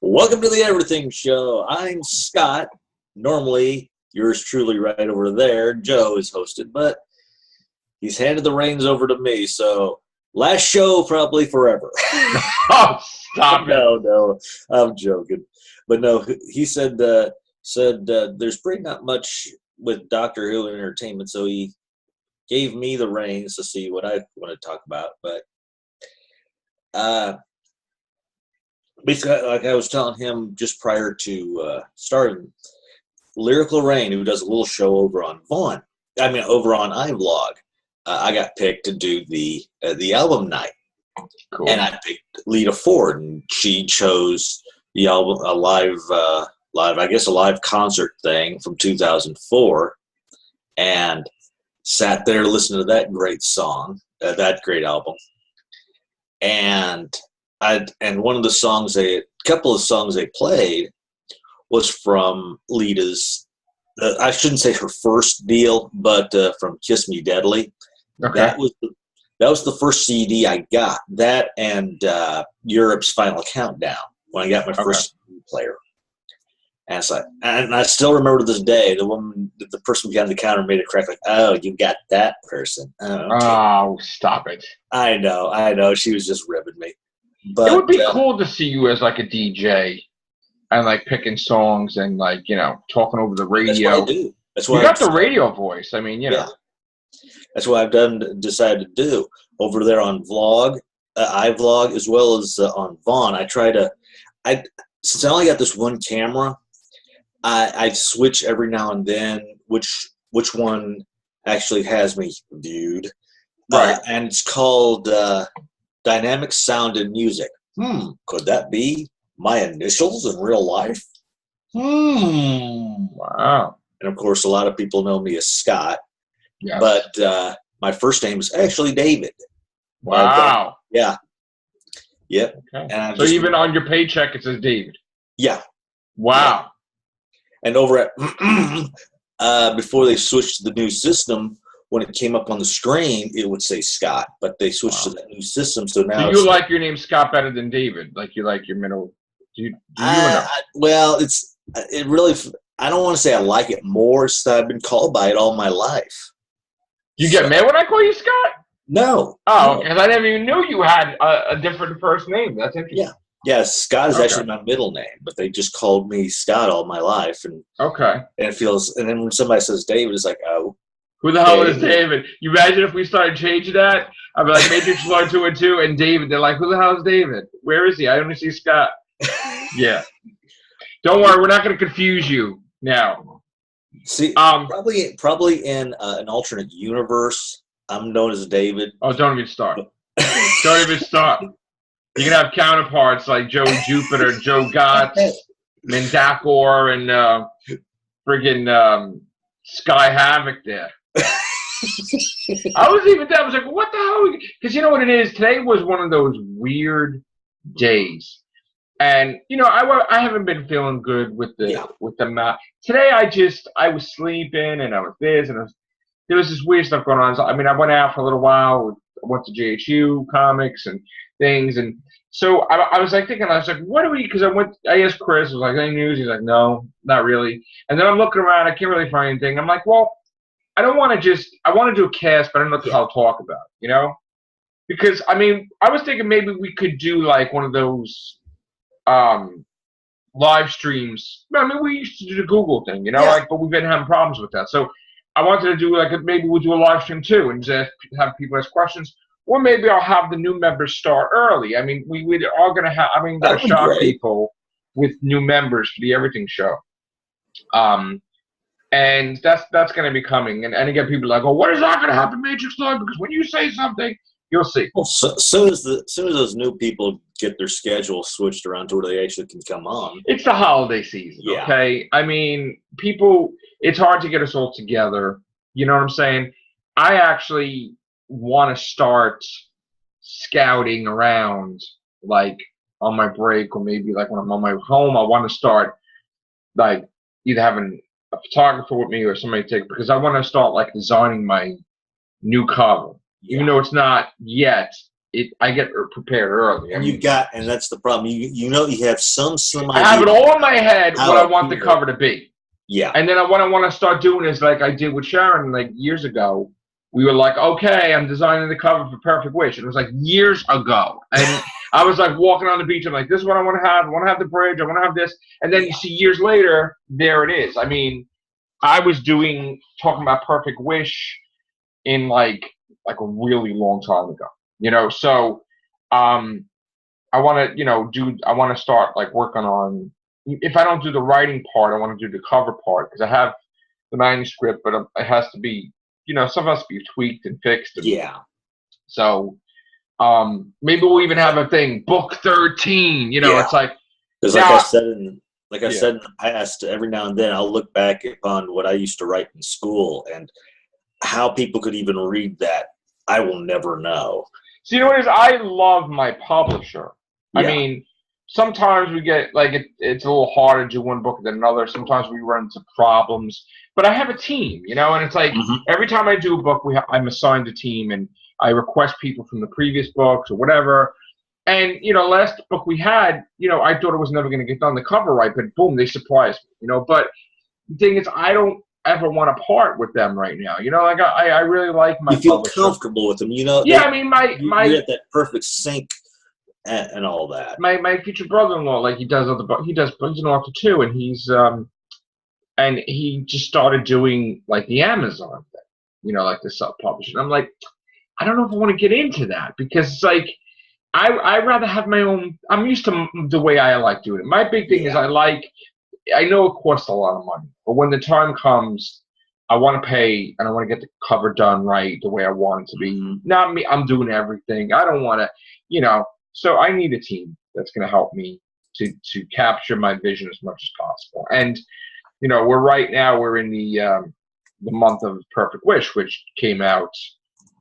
Welcome to the Everything Show. I'm Scott. Normally, yours truly right over there, Joe, is hosted, but he's handed the reins over to me, so last show probably forever. Oh, stop it. No, I'm joking. But no, he said there's pretty not much with Doctor Who and entertainment, so he gave me the reins to see what I want to talk about. But basically, like I was telling him just prior to starting, Lyrical Rain, who does a little show over on over on IVolg, I got picked to do the album night. Cool. And I picked Lita Ford, and she chose the album, a live concert thing from 2004, and sat there listening to that great song, that great album. And one of the songs couple of songs they played was from Lita's, I shouldn't say her first deal, but from Kiss Me Deadly. Okay. That was the first CD I got. That and Europe's Final Countdown when I got my first CD player. And I still remember to this day, the person behind the counter made a crack like, "Oh, you got that person." Oh, okay. Oh, stop it. I know. She was just ribbing me. But it would be cool to see you as like a DJ and like picking songs and like, talking over the radio. That's what I do. You got the radio voice. I mean, Yeah. That's what I've decided to do over there on iVlog, as well as on Vaughn. Since I only got this one camera, I switch every now and then which one actually has me viewed. Right. And it's called Dynamic Sound and Music. Could that be my initials in real life? Wow. And of course, a lot of people know me as Scott. Yes. But my first name is actually David. Wow. Yeah. Yep. Okay. And so even on your paycheck, it says David. Yeah. Wow. Yeah. And over at before they switched to the new system, when it came up on the screen, it would say Scott. But they switched to that new system, so now. Do you like your name Scott better than David? Like you like your middle? Do you know? Well, it really. I don't want to say I like it more. It's that I've been called by it all my life. You get mad when I call you Scott? No. Oh, because I never even knew you had a different first name. That's interesting. Yeah. Scott is actually my middle name, but they just called me Scott all my life, and it feels. And then when somebody says David, it's like, oh, who the hell is David? You imagine if we started changing that? I'd be like Matrixlord 212 and David. They're like, who the hell is David? Where is he? I only see Scott. Don't worry, we're not going to confuse you now. See, probably in an alternate universe, I'm known as David. Oh, don't even start. Don't even start. You can have counterparts like Joe Jupiter, Joe Gotts, Mendakor, and friggin' Sky Havoc there. I was even there. I was like, what the hell? Because you know what it is? Today was one of those weird days. And, I haven't been feeling good with the map. Today I was sleeping and I was this and there was this weird stuff going on. So, I went out for a little while. I went to JHU comics and things. And so I was like thinking, what do we, because I asked Chris, I was like, any news? He's like, no, not really. And then I'm looking around, I can't really find anything. I'm like, well, I want to do a cast, but I don't know what I'll talk about, Because, I was thinking maybe we could do like one of those live streams. We used to do the Google thing, but we've been having problems with that. So I wanted to do maybe we'll do a live stream too and just have people ask questions. Or maybe I'll have the new members start early. We are going to have, going to shock people with new members for the Everything Show. And that's going to be coming. And again, people are like, oh, what is that going to happen, Matrixlord? Because when you say something, you'll see. Well, soon as those new people get their schedule switched around to where they actually can come on. It's the holiday season, okay? People, it's hard to get us all together. You know what I'm saying? I actually want to start scouting around, like, on my break or maybe, like, when I'm on my home. I want to start, like, either having a photographer with me or somebody take, because I want to start, like, designing my new cover. Even though it's not yet, I get prepared early. And and that's the problem. You know, you have some I have it all in my head what I want the appear. cover to be. Yeah. And then what I want to start doing is like I did with Sharon like years ago. We were like, okay, I'm designing the cover for Perfect Wish. And it was like years ago. And I was like walking on the beach. I'm like, this is what I want to have. I want to have the bridge. I want to have this. And then you see years later, there it is. I mean, I was talking about Perfect Wish in like a really long time ago, you know? So I want to, I want to start like working on, if I don't do the writing part, I want to do the cover part because I have the manuscript, but it has to be, some has to be tweaked and fixed. And yeah. So maybe we'll even have a thing, book 13. It's like because like I said in the past, every now and then I'll look back upon what I used to write in school and how people could even read that. I will never know. So you know what it is? I love my publisher. Yeah. I mean, sometimes we get like it's a little harder to do one book than another. Sometimes we run into problems. But I have a team, and it's like every time I do a book, I'm assigned a team, and I request people from the previous books or whatever. And last book we had, I thought it was never going to get done the cover right, but boom, they surprised me, But the thing is, I don't ever want to part with them right now. Like I really like my. You feel publisher. Comfortable with them, Yeah, I mean you're at that perfect sync and all that. My future brother-in-law, like he's an author too, and and he just started doing like the Amazon thing, like the self-publishing. I'm like, I don't know if I want to get into that because it's like, I'd rather have my own. I'm used to the way I like doing it. My big thing is I know it costs a lot of money, but when the time comes, I want to pay and I want to get the cover done right the way I want it to be. Not me. I'm doing everything. I don't want to, so I need a team that's going to help me to capture my vision as much as possible. And we're in the month of Perfect Wish, which came out,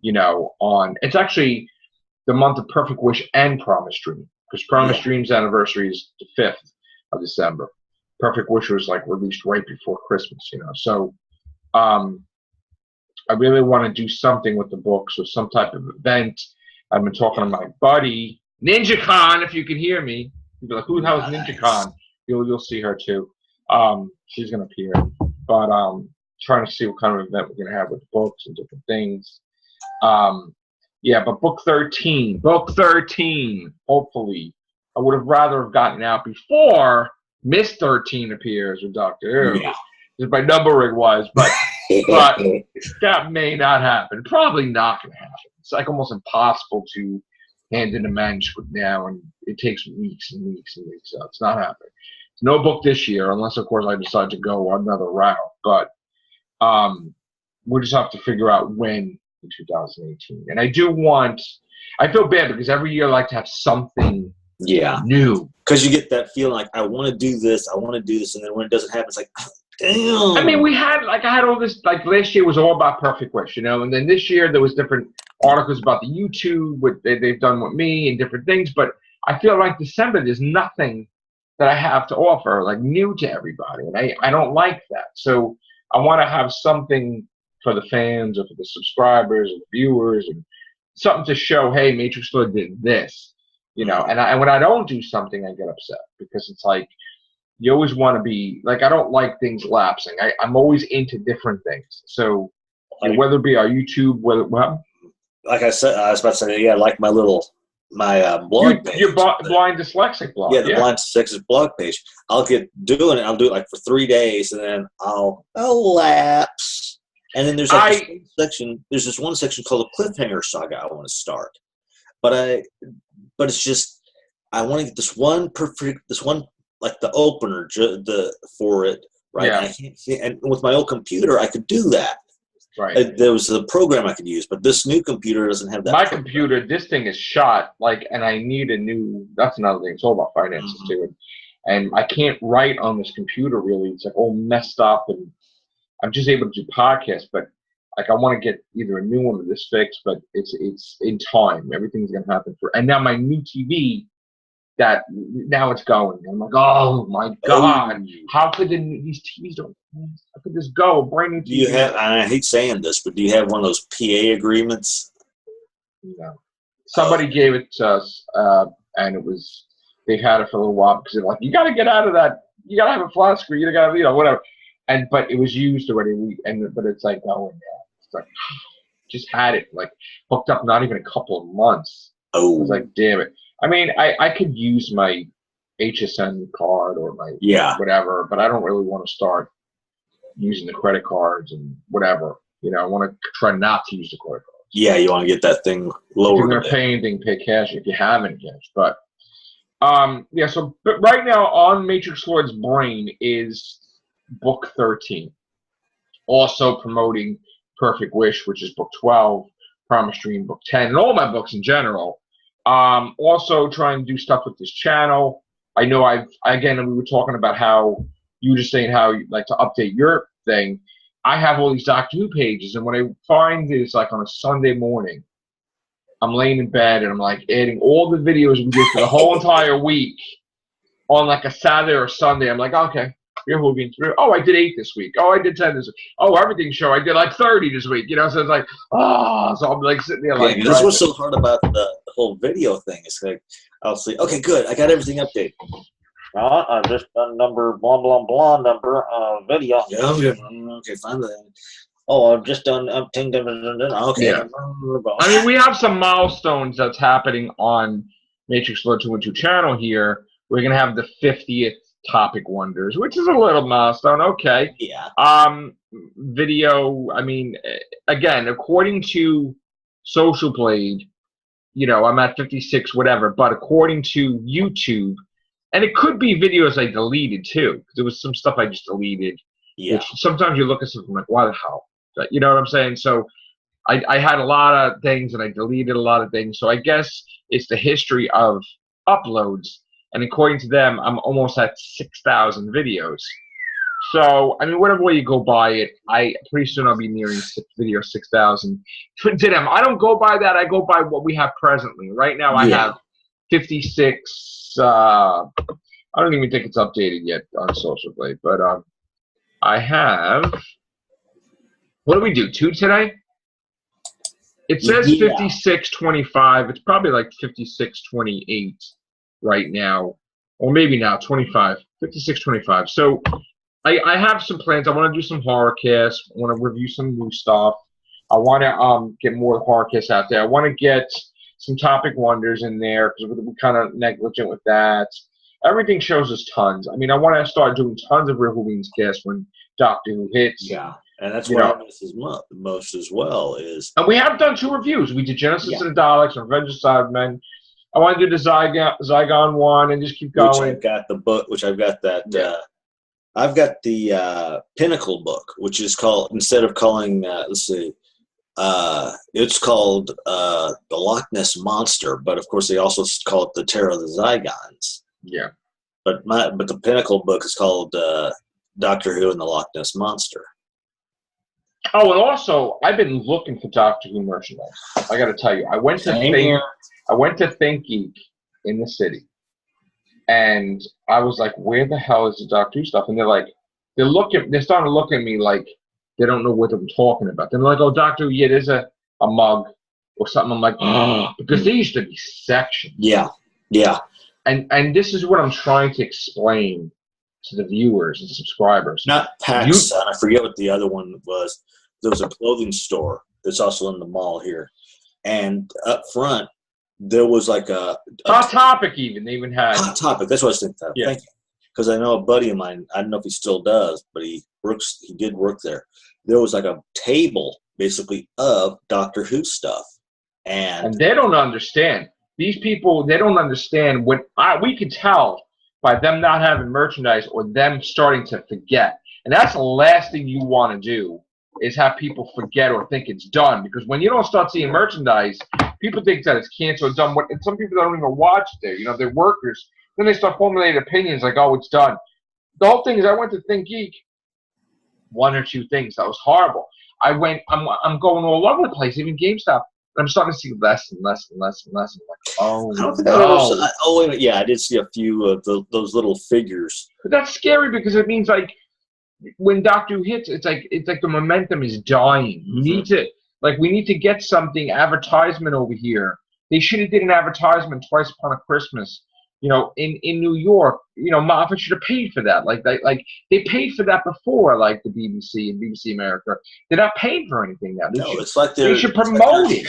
it's actually the month of Perfect Wish and Promise Dream, because Promise Dream's anniversary is the 5th of December. Perfect Wish was like released right before Christmas, So I really want to do something with the books or some type of event. I've been talking to my buddy, NinjaCon, if you can hear me. You'll be like, who the hell is NinjaCon? You'll see her too. She's going to appear, but trying to see what kind of event we're going to have with the books and different things. But book 13, hopefully. I would have rather have gotten out before Miss 13 appears with Doctor Who. Just by numbering wise, but that may not happen. Probably not going to happen. It's like almost impossible to hand in a manuscript now, and it takes weeks and weeks and weeks. So it's not happening. No book this year, unless, of course, I decide to go another route. But we'll just have to figure out when in 2018. And I feel bad because every year I like to have something new. Because you get that feeling like, I want to do this, and then when it doesn't happen, it's like, damn. I mean, I had all this, like last year was all about Perfect Wish, and then this year there was different articles about the YouTube, what they've done with me and different things. But I feel like December, there's nothing that I have to offer, like new to everybody. And I don't like that. So I want to have something for the fans or for the subscribers and viewers and something to show, hey, Matrixlord did this, And when I don't do something, I get upset because it's like, you always want to be, like, I don't like things lapsing. I'm always into different things. So whether it be our YouTube, like I said, I was about to say, like my blog page. Your blind dyslexic blog. Yeah, the blind dyslexic blog page. I'll get doing it. I'll do it like for 3 days, and then I'll lapse. And then there's this one section called the Cliffhanger Saga I want to start. But it's just, I want to get this one like the opener for it, right? Yeah. And I can't see, and with my old computer, I could do that. Right. There was a program I could use, but this new computer doesn't have that. My computer, this thing is shot, and I need a new. That's another thing. It's all about finances too, and I can't write on this computer really. It's like all messed up, and I'm just able to do podcasts, but like I want to get either a new one or this fixed, but it's in time. Everything's gonna happen and now my new TV. That now it's going. I'm like, oh my God! How could these TVs don't? How could this go? A brand new TV. Do you have? I hate saying this, but do you have one of those PA agreements? No. Somebody gave it to us, and it was, they've had it for a little while because they're like, you got to get out of that. You got to have a flat screen. You got to, whatever. But it was used already. But it's like, oh, yeah. It's like, just had it like hooked up not even a couple of months. Oh. I was like, damn it. I mean, I could use my HSN card or my whatever, but I don't really want to start using the credit cards and whatever. I want to try not to use the credit cards. Yeah, you want to get that thing lower. If you're going to pay anything, pay cash if you have any cash. But but right now on Matrixlord's brain is book 13. Also promoting Perfect Wish, which is book 12, Promise Dream, book 10, and all my books in general. Also trying to do stuff with this channel. I know we were talking about how you were just saying how you like to update your thing. I have all these Doctor Who pages, and what I find is like on a Sunday morning, I'm laying in bed and I'm like adding all the videos we did for the whole entire week on like a Saturday or Sunday. I'm like, okay, we're moving through. Oh, I did 8 this week. Oh, I did 10 this week. Oh, everything show. I did like 30 this week. So it's like, so I'm like sitting there like. Yeah, that's what's so hard about the whole video thing. It's like, I'll say, okay, good. I got everything updated. I just done number blah blah blah number video. Yeah, okay, fine. Oh, I've just done okay. Yeah. I mean, we have some milestones that's happening on Matrixlord 212 channel here. We're gonna have the 50th Topic Wonders, which is a little milestone. Okay. Yeah. Video. I mean, again, according to Social Blade, I'm at 56, whatever. But according to YouTube. And it could be videos I deleted too, because there was some stuff I just deleted. Yeah. Which sometimes you look at something like, why the hell? You know what I'm saying? So I had a lot of things and I deleted a lot of things. So I guess it's the history of uploads. And according to them, I'm almost at 6,000 videos. So, I mean, whatever way you go by it, pretty soon I'll be nearing 6,000. To them, I don't go by that. I go by what we have presently. Right now I have 56. I don't even think it's updated yet on Social Blade, but I have. What do we do? 2 today? It says 56.25. It's probably like 56.28 right now, or maybe now 25. 56.25. So I have some plans. I want to do some horror casts. I want to review some new stuff. I want to get more horror casts out there. I want to get some Topic Wonders in there because we're kind of negligent with that. Everything shows us tons. I mean, I want to start doing tons of Real Whovians casts when Doctor Who hits. Yeah, and that's what I miss most as well is. And we have done 2 reviews. We did Genesis of the Daleks and Revenge of Cybermen. I want to do the Zygon one and just keep going. Which I've got the book. Which I've got that. I've got the Pinnacle book, which is called instead of calling let's see. It's called the Loch Ness Monster, but of course they also call it the Terror of the Zygons. Yeah. But the Pinnacle book is called Doctor Who and the Loch Ness Monster. Oh, and also I've been looking for Doctor Who merchandise. I got to tell you, I went to Think Geek in the city, and I was like, "Where the hell is the Doctor Who stuff?" And they're starting to look at me like. They don't know what I'm talking about. They're like, oh, Doctor Who, yeah, there's a mug or something. I'm like, oh, because they used to be sections. Yeah, yeah. And this is what I'm trying to explain to the viewers and subscribers. Not PAX. I forget what the other one was. There was a clothing store that's also in the mall here. And up front, there was like a Hot Topic even. They even had. Hot Topic. That's what I was thinking of. Yeah. Thank you. Because I know a buddy of mine, I don't know if he still does, but he did work there. There was like a table, basically, of Doctor Who stuff. And they don't understand. These people, they don't understand. We could tell by them not having merchandise or them starting to forget. And that's the last thing you want to do is have people forget or think it's done. Because when you don't start seeing merchandise, people think that it's canceled, done. And some people don't even watch it there. They're workers. Then they start formulating opinions like, oh, it's done. The whole thing is I went to Think Geek. 1 or 2 things. That was horrible. I'm going all over the place, even GameStop. I'm starting to see less and less and less and less. I'm like, oh, no. Wait, yeah, I did see a few of those little figures. But that's scary because it means like when Doctor Who hits, it's like the momentum is dying. We need to get something advertisement over here They should have did an advertisement twice upon a Christmas. You know, in New York, you know, Moffat should have paid for that. Like they paid for that before, like the BBC and BBC America. They're not paying for anything now. It's like they should promote it.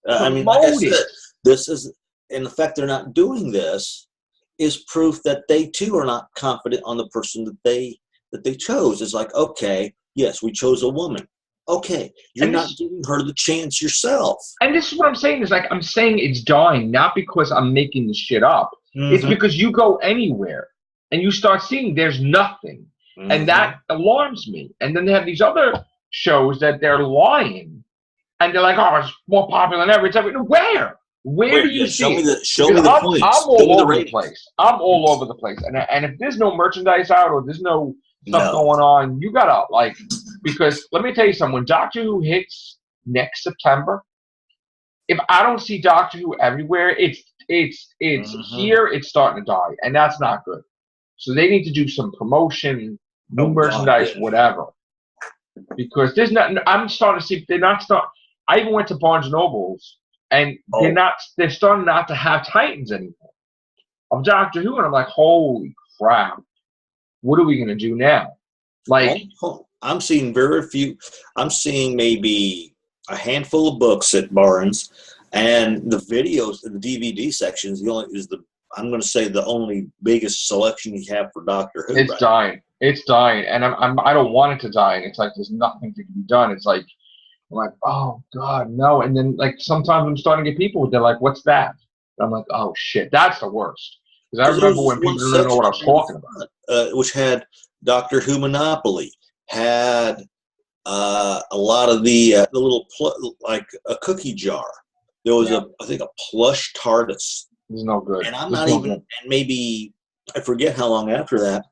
I mean, like I said, this is, and the fact they're not doing this is proof that they too are not confident on the person that they chose. It's like, okay, yes, we chose a woman. Okay, you're not giving her the chance yourself. And this is what I'm saying. Is like I'm saying it's dying, not because I'm making this shit up. It's because you go anywhere and you start seeing there's nothing. And that alarms me. And then they have these other shows that they're lying. And they're like, oh, it's more popular than ever. It's every, where? Where do you see it? Show me the points. I'm all over the place. I'm all over the place. And if there's no merchandise out or there's no stuff going on, you got to, like, because let me tell you something. When Doctor Who hits next September, if I don't see Doctor Who everywhere, it's here, it's starting to die, and that's not good. So they need to do some promotion, new merchandise, whatever. Because there's not. I'm starting to see they're not start. I even went to Barnes and Nobles, and they're starting not to have Titans anymore of Doctor Who, and I'm like, holy crap, what are we gonna do now? Like, I'm seeing very few. I'm seeing maybe a handful of books at Barnes. And the videos, the DVD sections, I'm going to say the only biggest selection you have for Doctor Who. It's dying. It's dying, and I don't want it to die. And it's like there's nothing to be done. It's like I'm like, oh God, no. And then like sometimes I'm starting to get people they're like, what's that? And I'm like, oh shit, that's the worst. Because I remember when people didn't know what I was talking about. Which had Doctor Who Monopoly, had a lot of the little like a cookie jar. There was I think a plush TARDIS. It's no good. And I'm not even, and maybe, I forget how long after that,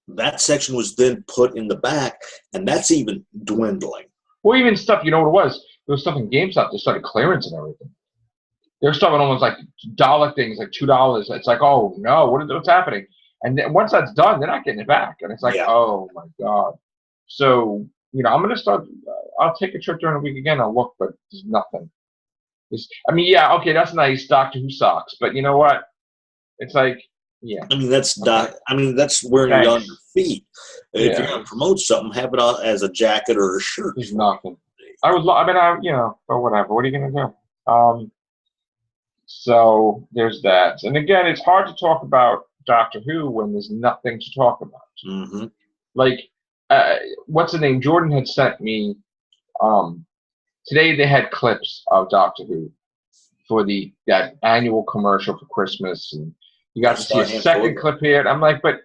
that section was then put in the back, and that's even dwindling. Well, even stuff, you know what it was? There was stuff in GameStop that started clearance and everything. There's stuff on almost like dollar things, like $2. It's like, oh no, what's happening? And then once that's done, they're not getting it back. And it's like, oh my God. So, you know, I'm going to start, I'll take a trip during the week again. I'll look, but there's nothing. I mean, yeah, okay, that's nice, Doctor Who socks, but you know what? It's like, yeah. I mean, that's that's wearing it on your feet. If you're gonna promote something, have it on as a jacket or a shirt. There's nothing. You know, but whatever. What are you gonna do? So there's that, and again, it's hard to talk about Doctor Who when there's nothing to talk about. Like, what's the name? Jordan had sent me. Today they had clips of Doctor Who for that annual commercial for Christmas, and you got to see a second clip here. And I'm like, but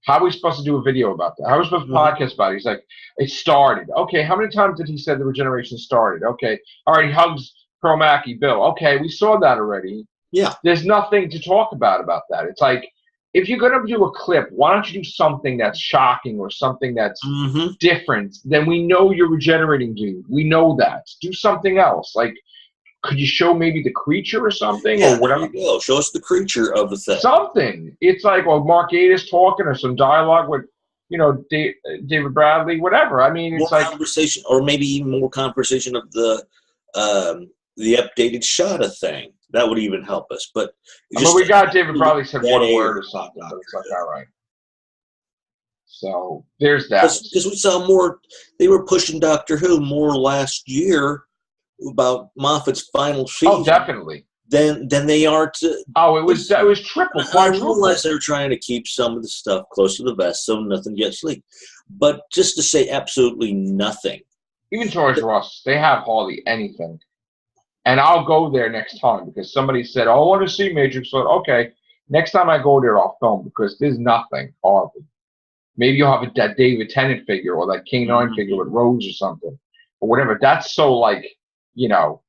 how are we supposed to do a video about that? How are we supposed to podcast about it? He's like, it started. Okay, how many times did he say the regeneration started? Okay, all right, he hugs Pearl Mackie, Bill. Okay, we saw that already. Yeah. There's nothing to talk about that. It's like, if you're going to do a clip, why don't you do something that's shocking or something that's different? Then we know you're regenerating, dude. We know that. Do something else. Like, could you show maybe the creature or something or whatever? There you go. Show us the creature of the thing. Something. It's like, well, Mark Gatiss talking or some dialogue with, you know, David Bradley, whatever. I mean, it's more like conversation, or maybe even more conversation of the updated shot of thing. That would even help us. But we got David Bradley said one word or something, but it's like, all right. So there's that. Because we saw more, they were pushing Doctor Who more last year about Moffat's final season. Oh, definitely. Than they are to. Oh, it was triple, quadruple. Unless they're trying to keep some of the stuff close to the vest so nothing gets leaked. But just to say absolutely nothing. Even George Ross, they have hardly anything. And I'll go there next time because somebody said, oh, I want to see Matrixlord. Okay, next time I go there, I'll film because there's nothing hardly. Maybe you'll have that David Tennant figure or that King 9 figure with Rose or something or whatever. That's so like, you know,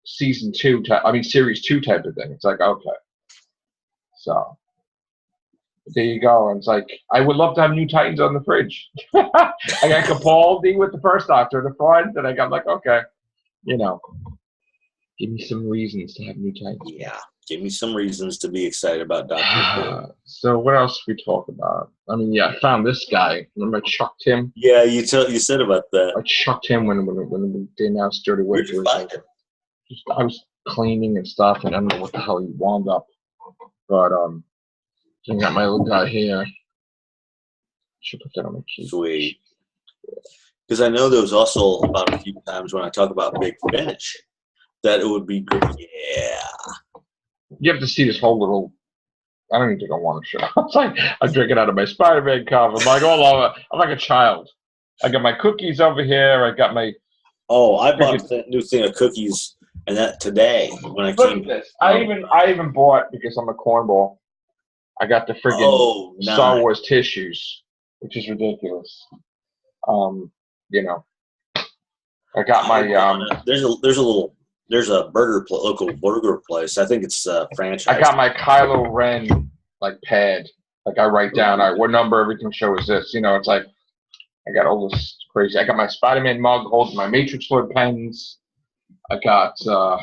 series 2 type of thing. It's like, okay. So there you go. And it's like, I would love to have new Titans on the fridge. I got Capaldi with the first Doctor in the front, and I got like, okay, you know. Give me some reasons to have new Titans. Yeah, give me some reasons to be excited about Doctor Who. So what else we talk about? I mean, yeah, I found this guy. Remember I chucked him? Yeah, you said about that. I chucked him when they announced Dirty Witch. Where'd you find him? I was cleaning and stuff, and I don't know what the hell he wound up. But I got my little guy here. Should put that on my key. Sweet. Because I know there was also about a few times when I talk about Big Finish that it would be good. Yeah. You have to see this whole little. I don't even think I want to show. It's like I'm drinking out of my Spider-Man cup. I'm like all over. I'm like a child. I got my cookies over here. I got my. Oh, I bought a new thing of cookies, and that today when I Look came. at this. I even bought, because I'm a cornball, I got the friggin' Star Wars tissues, which is ridiculous. You know, I got my there's a local burger place. I think it's franchise. I got my Kylo Ren like pad. Like I write down what number everything shows this. You know, it's like I got all this crazy. I got my Spider-Man mug holding my Matrixlord pens. I got I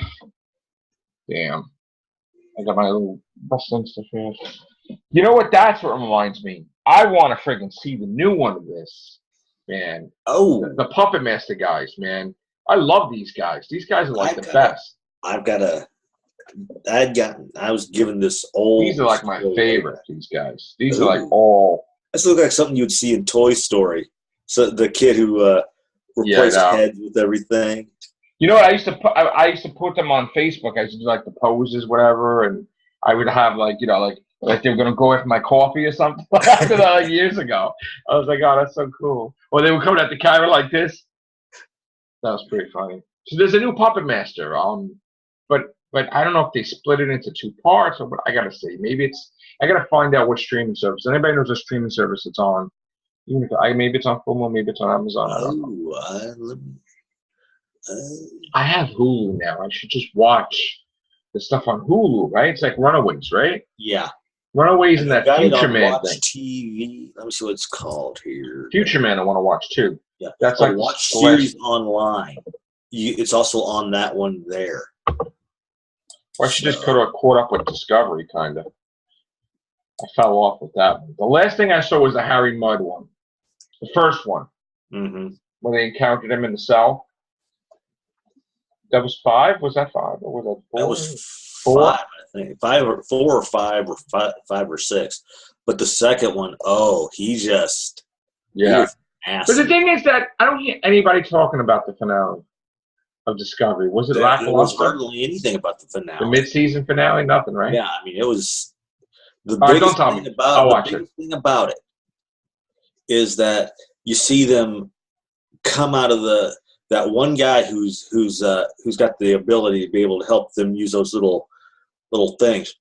got my little wrestling stuff here. You know what? That's what reminds me. I want to friggin' see the new one of this, man. Oh, the Puppet Master guys, man. I love these guys. These guys are like the best. I was given this old. These are like my favorite. These guys. These are like all. This looks like something you'd see in Toy Story. So the kid who replaced heads with everything. You know what? I used to put them on Facebook. I used to do like the poses, whatever, and I would have like like they were gonna go after my coffee or something. After that, like years ago, I was like, oh, that's so cool. Or they would come at the camera like this. That was pretty funny. So there's a new Puppet Master. But I don't know if they split it into two parts or what. I gotta see. Maybe I gotta find out what streaming service. Anybody knows a streaming service it's on? Even if maybe it's on Hulu, maybe it's on Amazon. I don't know. I have Hulu now. I should just watch the stuff on Hulu, right? It's like Runaways, right? Yeah. Runaways and that Future Man Watch thing. TV. Let me see what it's called here. Future Man I want to watch too. Yeah. That's like Watch series online. It's also on that one there. Well, I should just caught up with Discovery, kind of. I fell off with that one. The last thing I saw was the Harry Mudd one. The first one. Mm-hmm. When they encountered him in the cell. That was 5? Was that 5? Or was that 4? That was 4? 5, I think. 4 or 5 or 5 or 6. But the second one, he just... Yeah. But the thing is that I don't hear anybody talking about the finale of Discovery. Was it lackluster? There was hardly anything about the finale. The mid-season finale? Nothing, right? Yeah, I mean, it was... The biggest thing about it is that you see them come out of that one guy who's got the ability to be able to help them use those little things.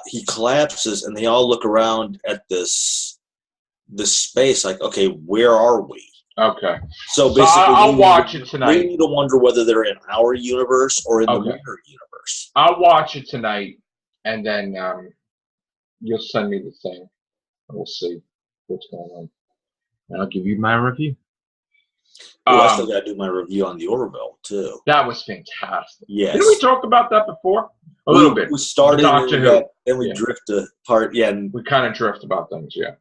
He collapses, and they all look around at this space like, okay, where are we? Okay. So basically, I'll watch it tonight. We need to wonder whether they're in our universe or in the mirror universe. I'll watch it tonight, and then you'll send me the thing, and we'll see what's going on. And I'll give you my review. I still got to do my review on the Orville, too. That was fantastic. Yes. Didn't we talk about that before? A little bit. We started, DoctorWho. Then we drift apart. Yeah. And we kind of drift about things, yeah.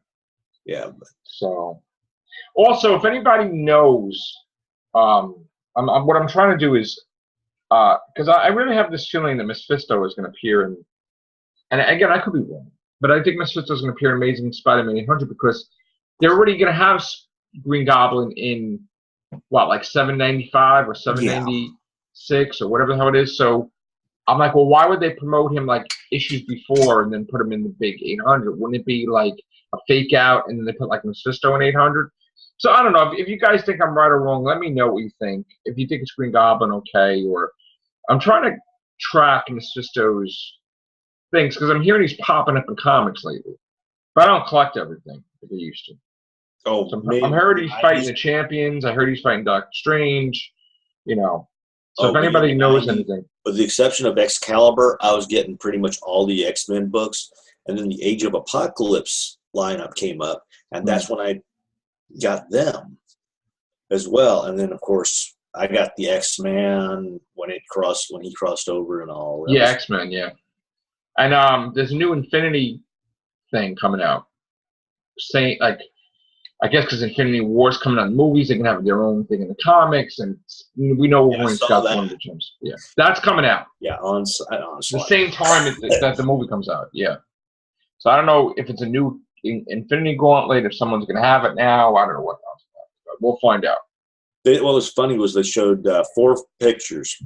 Yeah. So, also, if anybody knows, what I'm trying to do is, because I really have this feeling that Mephisto is going to appear in, and again, I could be wrong, but I think Mephisto is going to appear in Amazing Spider-Man 800 because they're already going to have Green Goblin in, like 795 or 796 or whatever the hell it is. So I'm like, well, why would they promote him like issues before and then put him in the big 800? Wouldn't it be like a fake out and then they put like Mephisto in 800? So I don't know. If you guys think I'm right or wrong, let me know what you think. If you think it's Green Goblin, okay. Or I'm trying to track Mephisto's things because I'm hearing he's popping up in comics lately. But I don't collect everything like I used to. Oh, so I heard he's fighting the champions. I heard he's fighting Doctor Strange. So if anybody knows anything. With the exception of Excalibur, I was getting pretty much all the X-Men books. And then the Age of Apocalypse lineup came up. And that's when I got them as well. And then, of course, I got the X-Men when he crossed over and all. Yeah, X-Men, yeah. And there's a new Infinity thing coming out. Saying, like, I guess because Infinity War's coming out in movies, they can have their own thing in the comics, and we know Wolverine's got one of the gems. Yeah, that's coming out. Yeah, on the same time that the movie comes out. Yeah. So I don't know if it's a new Infinity Gauntlet, if someone's going to have it now. I don't know what else. But we'll find out. What was funny was they showed 4 pictures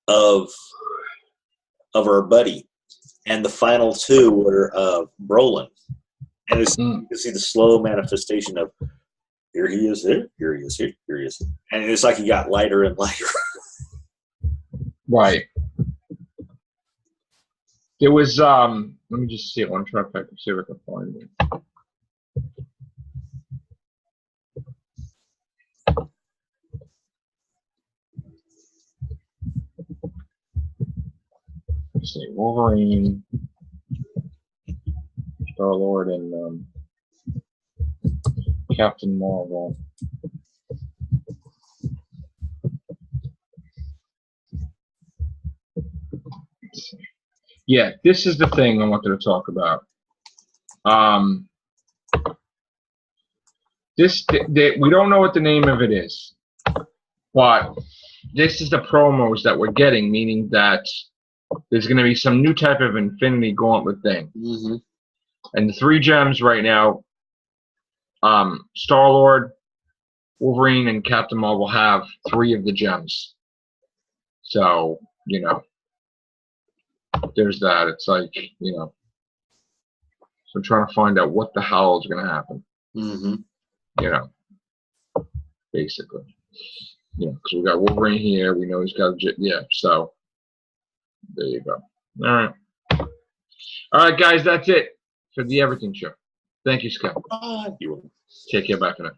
of our buddy, and the final 2 were of Brolin. And you can see the slow manifestation of here he is, here he is, here he is. And it's like he got lighter and lighter. Right. There was, let me just see it one try, see if I can find it. Let's see, Wolverine, Star-Lord, and Captain Marvel. Yeah, this is the thing I wanted to talk about. We don't know what the name of it is, but this is the promos that we're getting, meaning that there's going to be some new type of Infinity Gauntlet thing. Mm-hmm. And the 3 gems right now, Star-Lord, Wolverine, and Captain Marvel have 3 of the gems. So, you know, there's that. It's like, you know, so I'm trying to find out what the hell is going to happen. Mm-hmm. You know, basically. You know, because we got Wolverine here. We know he's got yeah, so there you go. All right. All right, guys, that's it for the Everything Show. Thank you, Scott. You Take care. Bye for now.